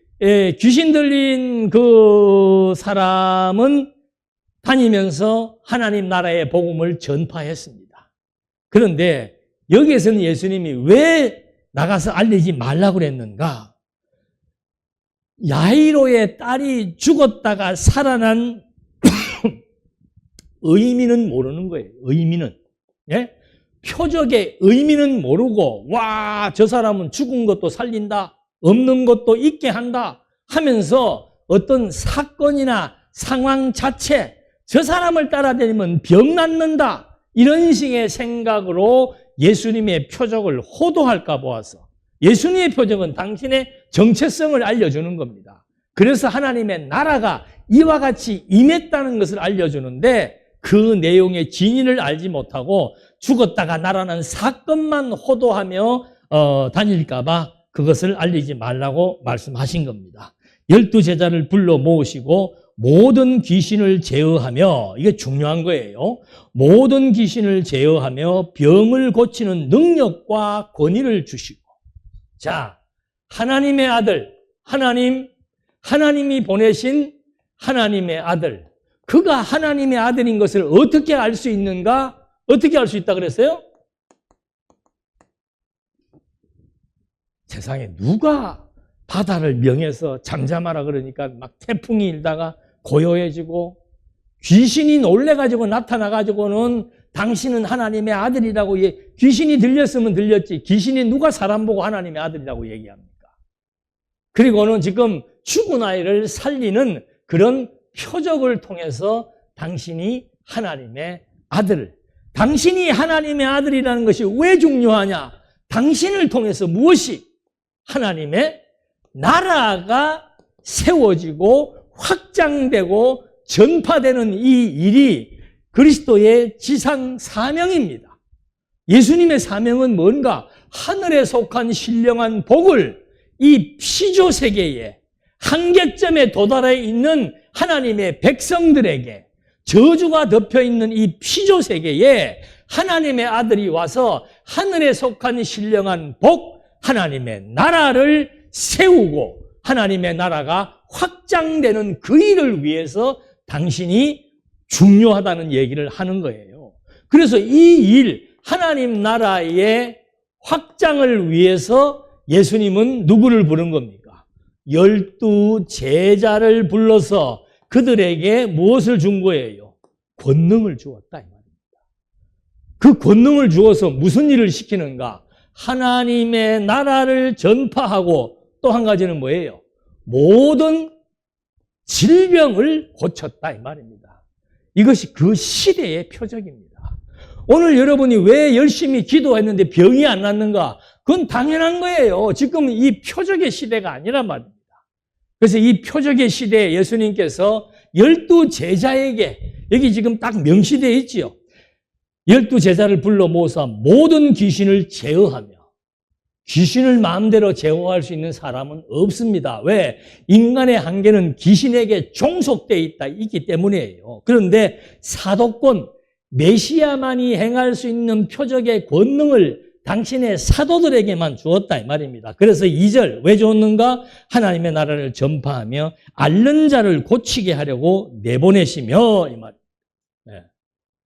귀신 들린 그 사람은 다니면서 하나님 나라의 복음을 전파했습니다. 그런데 여기에서는 예수님이 왜 나가서 알리지 말라고 그랬는가? 야이로의 딸이 죽었다가 살아난 의미는 모르는 거예요. 의미는. 예? 표적의 의미는 모르고 와, 저 사람은 죽은 것도 살린다. 없는 것도 있게 한다 하면서 어떤 사건이나 상황 자체 저 사람을 따라다니면 병 낫는다. 이런 식의 생각으로 예수님의 표적을 호도할까 보아서 예수님의 표적은 당신의 정체성을 알려주는 겁니다. 그래서 하나님의 나라가 이와 같이 임했다는 것을 알려주는데 그 내용의 진위를 알지 못하고 죽었다가 날아난 사건만 호도하며 다닐까 봐 그것을 알리지 말라고 말씀하신 겁니다. 12제자를 불러 모으시고 모든 귀신을 제어하며, 이게 중요한 거예요. 모든 귀신을 제어하며 병을 고치는 능력과 권위를 주시고, 자, 하나님의 아들, 하나님이 보내신 하나님의 아들, 그가 하나님의 아들인 것을 어떻게 알 수 있는가? 어떻게 알 수 있다 그랬어요? 세상에 누가 바다를 명해서 잠잠하라 그러니까 막 태풍이 일다가 고요해지고 귀신이 놀래가지고 나타나가지고는 당신은 하나님의 아들이라고 귀신이 들렸으면 들렸지 귀신이 누가 사람 보고 하나님의 아들이라고 얘기합니까? 그리고는 지금 죽은 아이를 살리는 그런 표적을 통해서 당신이 하나님의 아들, 당신이 하나님의 아들이라는 것이 왜 중요하냐? 당신을 통해서 무엇이 하나님의 나라가 세워지고 확장되고 전파되는 이 일이 그리스도의 지상 사명입니다. 예수님의 사명은 뭔가? 하늘에 속한 신령한 복을 이 피조 세계에 한계점에 도달해 있는 하나님의 백성들에게, 저주가 덮여 있는 이 피조 세계에 하나님의 아들이 와서 하늘에 속한 신령한 복, 하나님의 나라를 세우고 하나님의 나라가 확장되는 그 일을 위해서 당신이 중요하다는 얘기를 하는 거예요. 그래서 이 일, 하나님 나라의 확장을 위해서 예수님은 누구를 부른 겁니까? 12 제자를 불러서 그들에게 무엇을 준 거예요? 권능을 주었다 이 말입니다. 그 권능을 주어서 무슨 일을 시키는가? 하나님의 나라를 전파하고 또 한 가지는 뭐예요? 모든 질병을 고쳤다 이 말입니다. 이것이 그 시대의 표적입니다. 오늘 여러분이 왜 열심히 기도했는데 병이 안 낫는가? 그건 당연한 거예요. 지금 이 표적의 시대가 아니란 말입니다. 그래서 이 표적의 시대에 예수님께서 12 제자에게, 여기 지금 딱 명시되어 있지요. 12 제자를 불러 모아서 모든 귀신을 제어하며, 귀신을 마음대로 제어할 수 있는 사람은 없습니다. 왜? 인간의 한계는 귀신에게 종속되어 있기 때문이에요. 그런데 사도권, 메시아만이 행할 수 있는 표적의 권능을 당신의 사도들에게만 주었다 이 말입니다. 그래서 2절 왜 주었는가? 하나님의 나라를 전파하며 앓는 자를 고치게 하려고 내보내시며 이 말입니다. 네.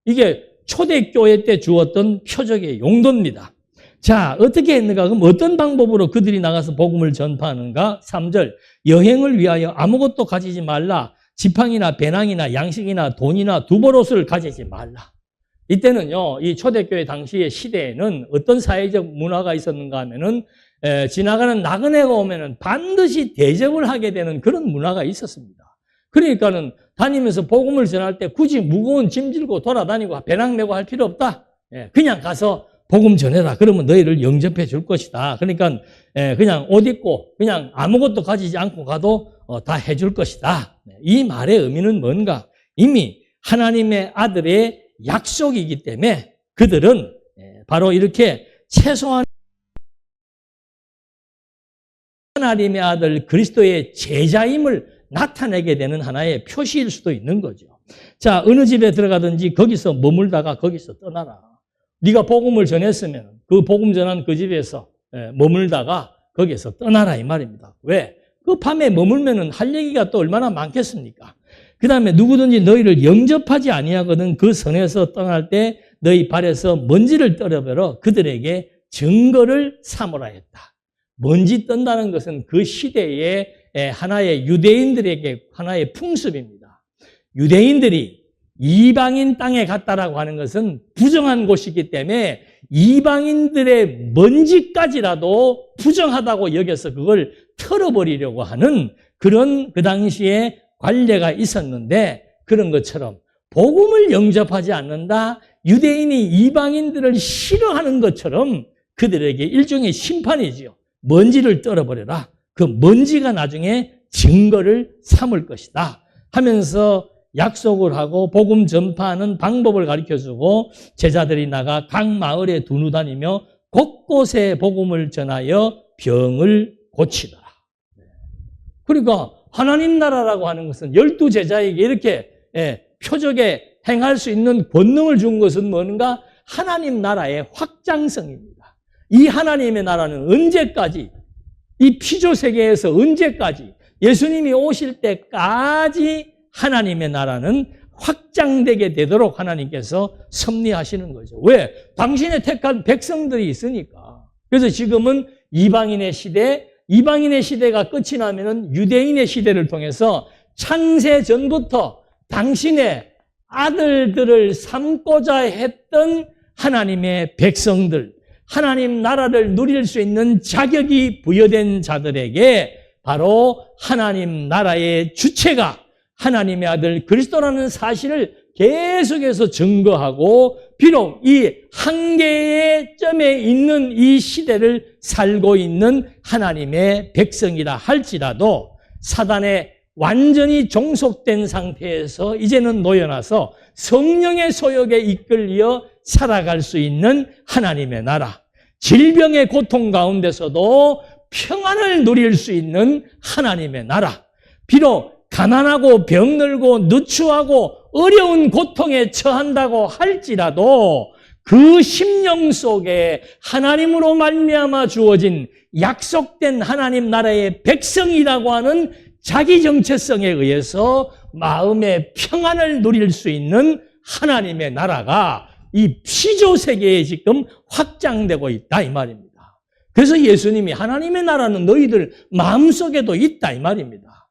이게 초대교회 때 주었던 표적의 용도입니다. 자, 어떻게 했는가? 그럼 어떤 방법으로 그들이 나가서 복음을 전파하는가? 3절 여행을 위하여 아무것도 가지지 말라. 지팡이나 배낭이나 양식이나 돈이나 두벌옷을 가지지 말라. 이때는요, 이 초대교회 당시의 시대에는 어떤 사회적 문화가 있었는가 하면은, 지나가는 나그네가 오면은 반드시 대접을 하게 되는 그런 문화가 있었습니다. 그러니까는 다니면서 복음을 전할 때 굳이 무거운 짐 들고 돌아다니고 배낭 메고 할 필요 없다. 그냥 가서 복음 전해라. 그러면 너희를 영접해 줄 것이다. 그러니까 그냥 옷 입고 그냥 아무것도 가지지 않고 가도 다 해줄 것이다. 이 말의 의미는 뭔가? 이미 하나님의 아들의 약속이기 때문에 그들은 바로 이렇게 최소한 하나님의 아들 그리스도의 제자임을 나타내게 되는 하나의 표시일 수도 있는 거죠. 자, 어느 집에 들어가든지 거기서 머물다가 거기서 떠나라. 네가 복음을 전했으면 그 복음 전한 그 집에서 머물다가 거기서 떠나라 이 말입니다. 왜? 그 밤에 머물면은 할 얘기가 또 얼마나 많겠습니까? 그 다음에 누구든지 너희를 영접하지 아니하거든 그 성에서 떠날 때 너희 발에서 먼지를 떨어버려 그들에게 증거를 삼으라 했다. 먼지 떤다는 것은 그 시대의 하나의 유대인들에게 하나의 풍습입니다. 유대인들이 이방인 땅에 갔다라고 하는 것은 부정한 곳이기 때문에 이방인들의 먼지까지라도 부정하다고 여겨서 그걸 털어버리려고 하는 그런 그 당시에 관례가 있었는데 그런 것처럼 복음을 영접하지 않는다, 유대인이 이방인들을 싫어하는 것처럼 그들에게 일종의 심판이지요. 먼지를 떨어버려라. 그 먼지가 나중에 증거를 삼을 것이다 하면서 약속을 하고 복음 전파하는 방법을 가르쳐주고 제자들이 나가 각 마을에 두루다니며 곳곳에 복음을 전하여 병을 고치더라. 그러니까 하나님 나라라고 하는 것은 12 제자에게 이렇게 표적에 행할 수 있는 권능을 준 것은 뭔가? 하나님 나라의 확장성입니다. 이 하나님의 나라는 언제까지, 이 피조 세계에서 언제까지, 예수님이 오실 때까지 하나님의 나라는 확장되게 되도록 하나님께서 섭리하시는 거죠. 왜? 당신의 택한 백성들이 있으니까. 그래서 지금은 이방인의 시대, 이방인의 시대가 끝이 나면은 유대인의 시대를 통해서 창세 전부터 당신의 아들들을 삼고자 했던 하나님의 백성들, 하나님 나라를 누릴 수 있는 자격이 부여된 자들에게 바로 하나님 나라의 주체가 하나님의 아들 그리스도라는 사실을 계속해서 증거하고 비록 이 한계의 점에 있는 이 시대를 살고 있는 하나님의 백성이라 할지라도 사단에 완전히 종속된 상태에서 이제는 놓여놔서 성령의 소욕에 이끌려 살아갈 수 있는 하나님의 나라, 질병의 고통 가운데서도 평안을 누릴 수 있는 하나님의 나라, 비록 가난하고 병들고 누추하고 어려운 고통에 처한다고 할지라도 그 심령 속에 하나님으로 말미암아 주어진 약속된 하나님 나라의 백성이라고 하는 자기 정체성에 의해서 마음의 평안을 누릴 수 있는 하나님의 나라가 이 피조 세계에 지금 확장되고 있다 이 말입니다. 그래서 예수님이 하나님의 나라는 너희들 마음속에도 있다 이 말입니다.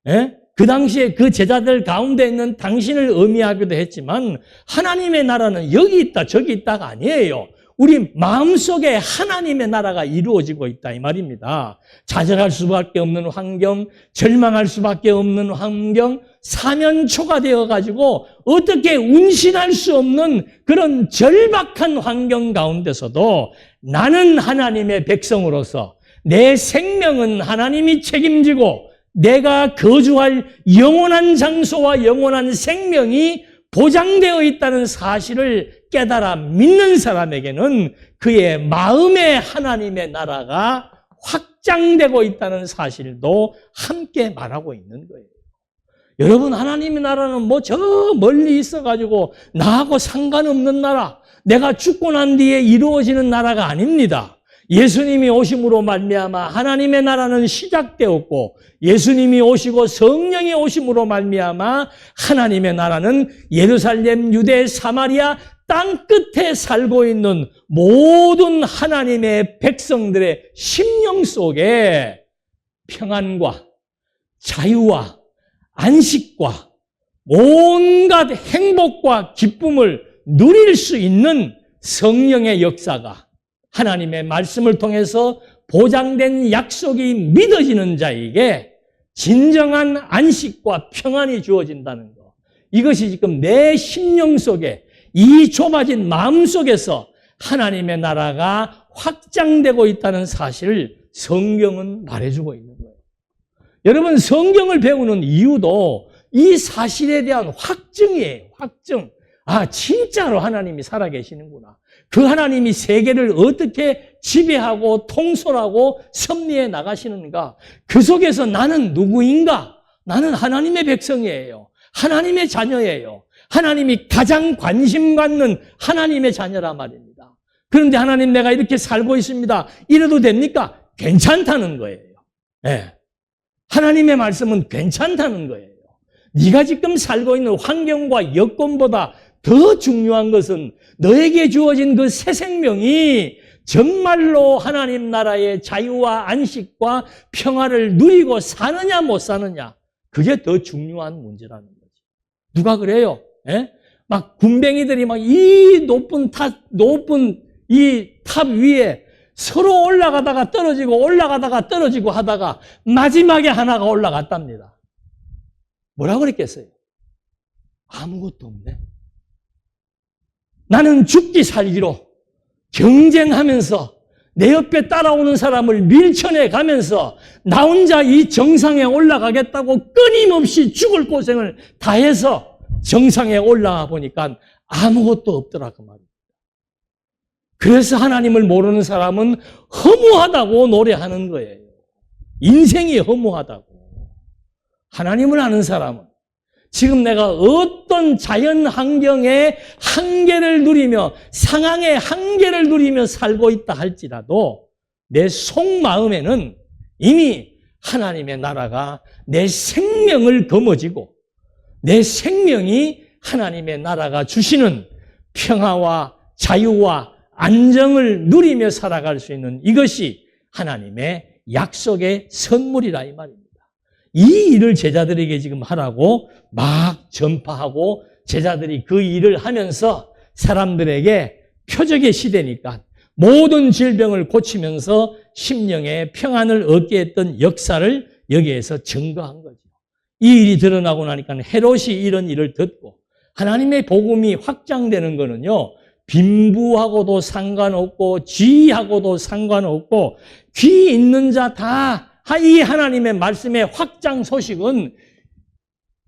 예? 그 당시에 그 제자들 가운데 있는 당신을 의미하기도 했지만 하나님의 나라는 여기 있다 저기 있다가 아니에요. 우리 마음속에 하나님의 나라가 이루어지고 있다 이 말입니다. 좌절할 수밖에 없는 환경, 절망할 수밖에 없는 환경, 사면초가 되어가지고 어떻게 운신할 수 없는 그런 절박한 환경 가운데서도 나는 하나님의 백성으로서 내 생명은 하나님이 책임지고 내가 거주할 영원한 장소와 영원한 생명이 보장되어 있다는 사실을 깨달아 믿는 사람에게는 그의 마음에 하나님의 나라가 확장되고 있다는 사실도 함께 말하고 있는 거예요. 여러분, 하나님의 나라는 뭐 저 멀리 있어가지고 나하고 상관없는 나라, 내가 죽고 난 뒤에 이루어지는 나라가 아닙니다. 예수님이 오심으로 말미암아 하나님의 나라는 시작되었고 예수님이 오시고 성령이 오심으로 말미암아 하나님의 나라는 예루살렘, 유대, 사마리아 땅 끝에 살고 있는 모든 하나님의 백성들의 심령 속에 평안과 자유와 안식과 온갖 행복과 기쁨을 누릴 수 있는 성령의 역사가 하나님의 말씀을 통해서 보장된 약속이 믿어지는 자에게 진정한 안식과 평안이 주어진다는 것. 이것이 지금 내 심령 속에 이 좁아진 마음 속에서 하나님의 나라가 확장되고 있다는 사실을 성경은 말해주고 있는 거예요. 여러분, 성경을 배우는 이유도 이 사실에 대한 확증이에요. 확증. 아, 진짜로 하나님이 살아계시는구나. 그 하나님이 세계를 어떻게 지배하고 통솔하고 섭리해 나가시는가. 그 속에서 나는 누구인가? 나는 하나님의 백성이에요. 하나님의 자녀예요. 하나님이 가장 관심 갖는 하나님의 자녀라 말입니다. 그런데 하나님, 내가 이렇게 살고 있습니다. 이래도 됩니까? 괜찮다는 거예요. 네. 하나님의 말씀은 괜찮다는 거예요. 네가 지금 살고 있는 환경과 여건보다 더 중요한 것은 너에게 주어진 그 새 생명이 정말로 하나님 나라의 자유와 안식과 평화를 누리고 사느냐 못 사느냐, 그게 더 중요한 문제라는 거지. 누가 그래요? 예? 막 군뱅이들이 막 이 높은 이 탑 위에 서로 올라가다가 떨어지고 하다가 마지막에 하나가 올라갔답니다. 뭐라고 그랬겠어요? 아무것도 없네. 나는 죽기 살기로 경쟁하면서 내 옆에 따라오는 사람을 밀쳐내 가면서 나 혼자 이 정상에 올라가겠다고 끊임없이 죽을 고생을 다해서 정상에 올라가 보니까 아무것도 없더라 그 말이에요. 그래서 하나님을 모르는 사람은 허무하다고 노래하는 거예요. 인생이 허무하다고. 하나님을 아는 사람은 지금 내가 어떤 자연 환경의 한계를 누리며 상황의 한계를 누리며 살고 있다 할지라도 내 속마음에는 이미 하나님의 나라가 내 생명을 거머쥐고 내 생명이 하나님의 나라가 주시는 평화와 자유와 안정을 누리며 살아갈 수 있는 이것이 하나님의 약속의 선물이라 이 말입니다. 이 일을 제자들에게 지금 하라고 막 전파하고 제자들이 그 일을 하면서 사람들에게 표적의 시대니까 모든 질병을 고치면서 심령의 평안을 얻게 했던 역사를 여기에서 증거한 거죠. 이 일이 드러나고 나니까 헤롯이 이런 일을 듣고 하나님의 복음이 확장되는 거는요, 빈부하고도 상관없고 지위하고도 상관없고 귀 있는 자 다 이 하나님의 말씀의 확장 소식은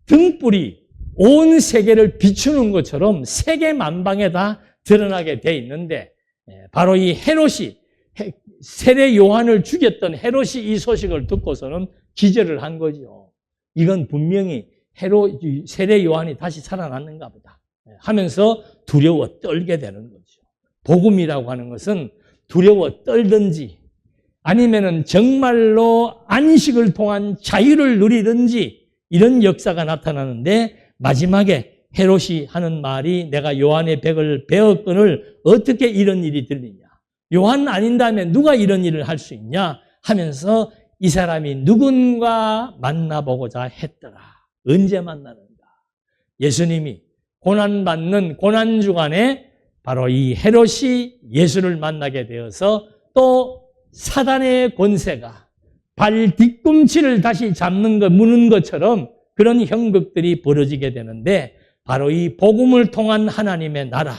등불이 온 세계를 비추는 것처럼 세계 만방에 다 드러나게 돼 있는데 바로 이 헤롯이 세례 요한을 죽였던 헤롯이 이 소식을 듣고서는 기절을 한 거죠. 이건 분명히 세례 요한이 다시 살아났는가 보다 하면서 두려워 떨게 되는 거죠. 복음이라고 하는 것은 두려워 떨든지 아니면은 정말로 안식을 통한 자유를 누리든지 이런 역사가 나타나는데 마지막에 헤롯이 하는 말이 내가 요한의 백을 베었거늘 어떻게 이런 일이 들리냐. 요한 아닌다면 누가 이런 일을 할 수 있냐 하면서 이 사람이 누군가 만나보고자 했더라. 언제 만나는가? 예수님이 고난받는 고난주간에 바로 이 헤롯이 예수를 만나게 되어서 또 사단의 권세가 발 뒤꿈치를 다시 잡는 것, 무는 것처럼 그런 형극들이 벌어지게 되는데 바로 이 복음을 통한 하나님의 나라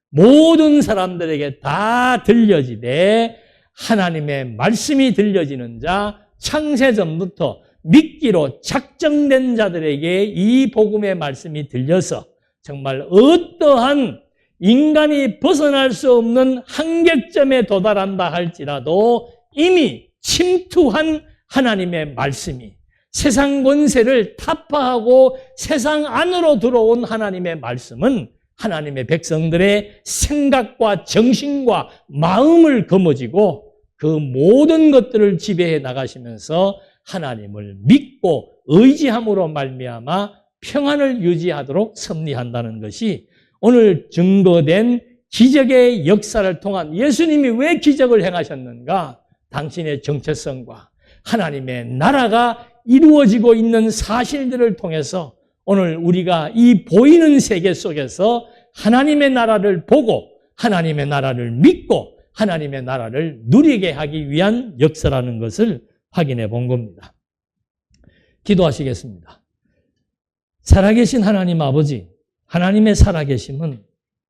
모든 사람들에게 다 들려지되 하나님의 말씀이 들려지는 자 창세전부터 믿기로 작정된 자들에게 이 복음의 말씀이 들려서 정말 어떠한 인간이 벗어날 수 없는 한계점에 도달한다 할지라도 이미 침투한 하나님의 말씀이 세상 권세를 타파하고 세상 안으로 들어온 하나님의 말씀은 하나님의 백성들의 생각과 정신과 마음을 거머쥐고 그 모든 것들을 지배해 나가시면서 하나님을 믿고 의지함으로 말미암아 평안을 유지하도록 섭리한다는 것이 오늘 증거된 기적의 역사를 통한 예수님이 왜 기적을 행하셨는가? 당신의 정체성과 하나님의 나라가 이루어지고 있는 사실들을 통해서 오늘 우리가 이 보이는 세계 속에서 하나님의 나라를 보고 하나님의 나라를 믿고 하나님의 나라를 누리게 하기 위한 역사라는 것을 확인해 본 겁니다. 기도하시겠습니다. 살아계신 하나님 아버지, 하나님의 살아계심은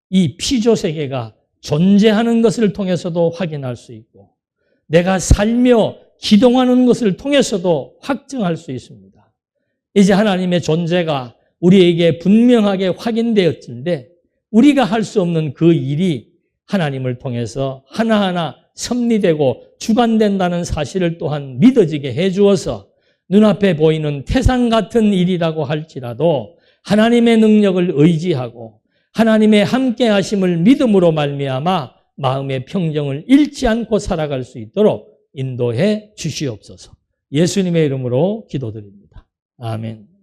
이 피조세계가 존재하는 것을 통해서도 확인할 수 있고 내가 살며 기동하는 것을 통해서도 확증할 수 있습니다. 이제 하나님의 존재가 우리에게 분명하게 확인되었는데 우리가 할 수 없는 그 일이 하나님을 통해서 하나하나 섭리되고 주관된다는 사실을 또한 믿어지게 해주어서 눈앞에 보이는 태산 같은 일이라고 할지라도 하나님의 능력을 의지하고 하나님의 함께 하심을 믿음으로 말미암아 마음의 평정을 잃지 않고 살아갈 수 있도록 인도해 주시옵소서. 예수님의 이름으로 기도드립니다. 아멘.